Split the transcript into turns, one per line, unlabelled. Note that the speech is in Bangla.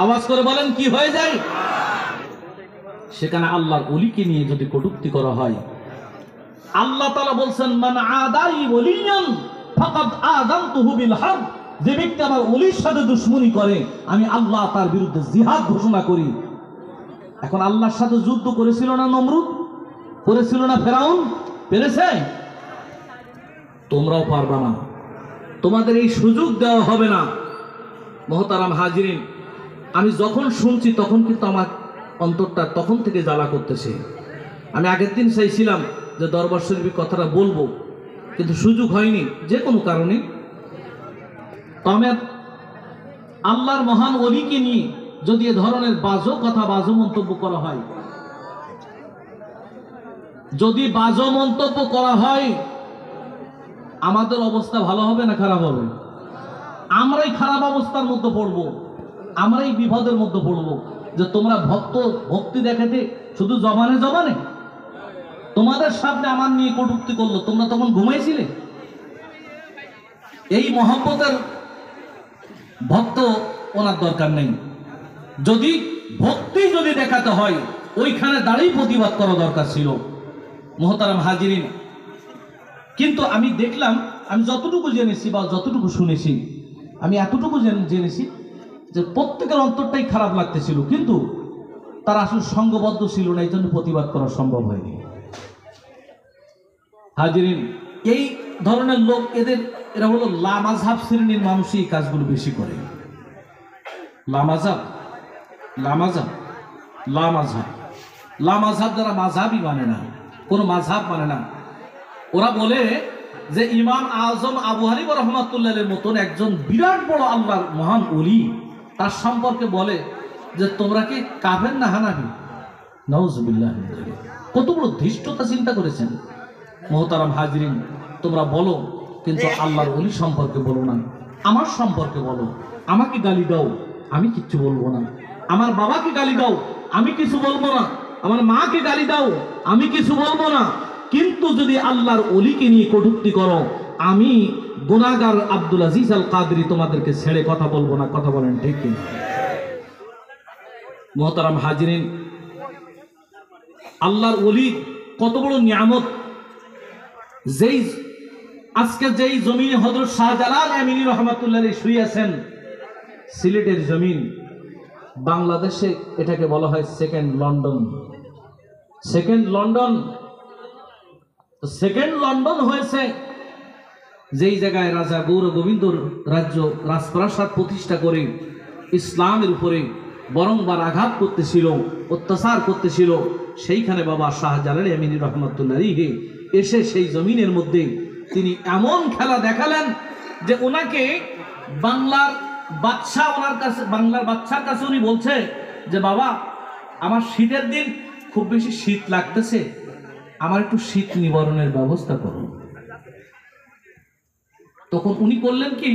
আওয়াজ করে বলেন কি হয়ে যায়? সেখানে আল্লাহর ওলিকে নিয়ে যদি কটূক্তি করা হয়, আল্লাহ তাআলা বলছেন মান আদাই ওলিয়ান ফাকাদ আযানতুহু বিল হারব, যে ব্যক্তি আমার ওলির সাথে দুশমনি করে আমি আল্লাহ তার বিরুদ্ধে জিহাদ ঘোষণা করি। এখন আল্লাহর সাথে যুদ্ধ করেছিল না নমরুদ? করেছিল না ফেরাউন? পেরেছে? তোমরাও পারবা না, তোমাদের এই সুযোগ দেওয়া হবে না। মুহতারাম হাজিরিন, আমি যখন শুনছি তখন কিন্তু আমার অন্তরটা তখন থেকে জ্বালা করতেছে। আমি আগের দিন চাইছিলাম যে দরবার শরীফের কথাটা বলবো, কিন্তু সুযোগ হয়নি যে কোনো কারণে। তবে আল্লাহর মহান ওলিকে নিয়ে যদি এ ধরনের বাজে কথা, বাজে মন্তব্য করা হয়, যদি বাজে মন্তব্য করা হয়, আমাদের অবস্থা ভালো হবে না খারাপ হবে? আমরাই খারাপ অবস্থার মধ্যে পড়বো, আমরাই বিপদের মধ্যে পড়বো। যে তোমরা ভক্তি দেখাতে শুধু জবানে জবানে, তোমাদের সামনে আমার নিয়ে কটূক্তি করলো, তোমরা তখন ঘুমাইছিলে? এই মহব্বতের ভক্ত ওনার দরকার নেই। যদি ভক্তি যদি দেখাতে হয় ওইখানে দাঁড়িয়ে প্রতিবাদ করা দরকার ছিল। মুহতারাম হাজিরিন, কিন্তু আমি দেখলাম, আমি যতটুকু জেনেছি বা যতটুকু শুনেছি, আমি এতটুকু জেনেছি যে প্রত্যেকের অন্তরটাই খারাপ লাগতেছিল, কিন্তু তারা আসলে সঙ্গবদ্ধ ছিল না, এই জন্য প্রতিবাদ করা সম্ভব হয়নি। হাজিরিন, এই ধরনের লোক, এরা হলো লামাযহাব শ্রেণীর মানুষই এই কাজগুলো বেশি করে। লামাযহাব যারা মাযহাবই মানে না, কোনো মাযহাব মানে না, ওরা বলে যে ইমাম আজম আবু হানিফা রাহমাতুল্লাহির মতন একজন বিরাট বড় আল্লাহর মহান ওলি, তার সম্পর্কে বলে যে তোমরা কি কাফের না হানাফি? নাউজুবিল্লাহ। কত বড় ধৃষ্টতা চিন্তা করেছেন। মুহতারাম হাজিরিন, তোমরা বলো, কিন্তু আল্লাহর ওলি সম্পর্কে বলো না। আমার সম্পর্কে বলো, আমাকে গালি দাও, আমি কিচ্ছু বলবো না। আমার বাবাকে গালি দাও, আমি কিছু বলবো না। আমার মাকে গালি দাও, আমি কিছু বলবো না। কিন্তু যদি আল্লাহর ওলিকে নিয়ে কটূক্তি করো, আমি গুনাহগার আব্দুল আজিজ আল কাদরি তোমাদেরকে ছেড়ে কথা বলবো না। কথা বলেন ঠিক কিনা? মুহতারাম হাজিরিন, আল্লাহর ওলি কত বড় নিয়ামত। আজকে যেই জমিনে হযরত শাহজালাল আমিনী রাহমাতুল্লাহ আলাইহি শুয়ে আছেন, সিলেটের জমিন, বাংলাদেশে এটাকে বলা হয় সেকেন্ড লন্ডন। সেকেন্ড লন্ডন হয়েছে যেই জায়গায় রাজা গৌর গোবিন্দর রাজ্য রাজপ্রাসাদ প্রতিষ্ঠা করে ইসলামের উপরে বরংবার আঘাত করতেছিল, অত্যাচার করতেছিল। সেইখানে বাবা শাহজালাল আমিনী রাহমাতুল্লাহ আলাইহি এসে সেই জমিনের মধ্যে তিনি এমন খেলা দেখালেন যে ওনাকে বাংলার বাদশার কাছে উনি বলছে যে বাবা, আমার শীতের দিন খুব বেশি শীত লাগতেছে, আমার একটু শীত নিবারণের ব্যবস্থা করুন। তখন উনি করলেন কি,